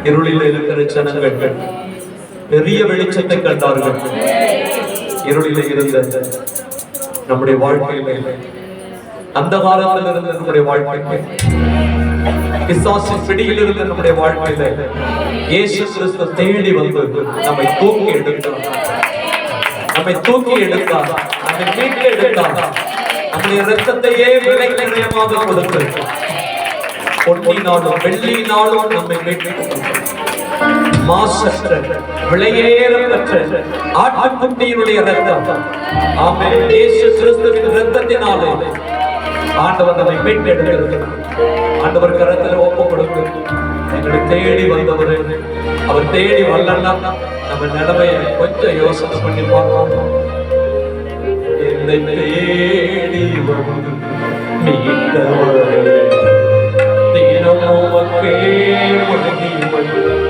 இருளில் இருக்கிற ஜனங்கள் பெரிய வெளிச்சத்தை கண்டார்கள். இருளில் இருந்த நம்முடைய வாழ்க்கையில, அந்த காலத்தில் இருந்த நம்முடைய வாழ்க்கையில, பிசாசின் பிடியில் இருந்த நம்முடைய வாழ்க்கையில இயேசு கிறிஸ்து தேடி வந்து நம்மை தூக்கி எடுத்தார். நம்மை தூக்கி எடுத்தார், நம்மை மீட்டு எடுத்தார். நம்முடைய இரத்தத்தையே விலை நிர்ணயமாக கொடுத்து பொன்னினாலும் வெள்ளியினாலும் நம்மை மீட்டு மாசற்ற விலையேறப்பெற்ற ஆட்டுக்குட்டியினுடைய இரத்தம், ஆமென், இயேசு கிறிஸ்துவின் இரத்தத்தினாலே ஆண்டவர் நம்மை மீட்டு எடுத்திருக்கிறார். ஆண்டவர் கரத்தில் ஒப்பு கொடுத்து எங்களை தேடி வந்தவர். அவர் தேடி வரலன்னா நம்ம நிலைமையை கொஞ்சம் யோசனை பண்ணி பார்ப்போம். என்னை தேடி வந்து மீட்டவரே, தினமும் உமக்கே வணங்கி வந்தேன்.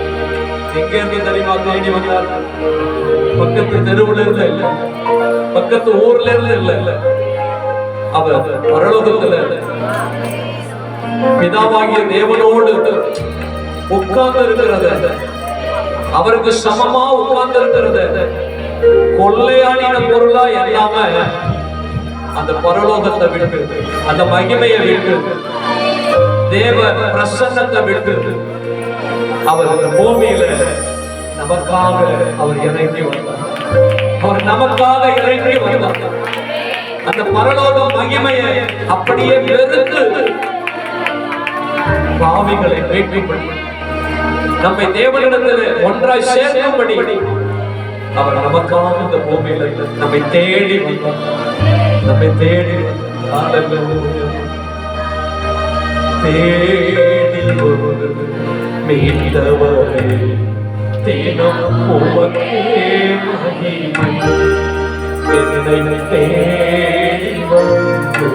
எங்க இருந்து தெரியுமா தேடி வந்தார்? பக்கத்து தெருவுல இருந்து இல்ல, பக்கத்து ஊர்ல இருந்து இல்ல, அவர் பரலோகத்துல பிதாவாகிய தேவனோடு உட்கார்ந்து இருக்கிறத, அவருக்கு சமமா உட்கார்ந்து இருக்கிறத கொள்ளையாடின பொருளா இல்லாம அந்த பரலோகத்தை விட்டு, அந்த மகிமையை விட்டு, தேவ பிரசன்னத்தை விட்டு அவர் இந்த பூமியில நமக்காக அவர் இறங்கி வந்தார். அவர் நமக்காக இறங்கி வந்தார். அந்த பரலோக மகிமையை அப்படியே வெறுத்து பாவிகளை மீட்கும்படி, நம்மை தேவனிடத்தில் ஒன்றாய் சேர்க்கும்படி அவர் நமக்காக இந்த பூமியில நம்மை தேடி வந்தார். நம்மை தேடி தேடி மீட்டவரே, தினம் உமக்கே மகிமை. என்னை தேடி வந்து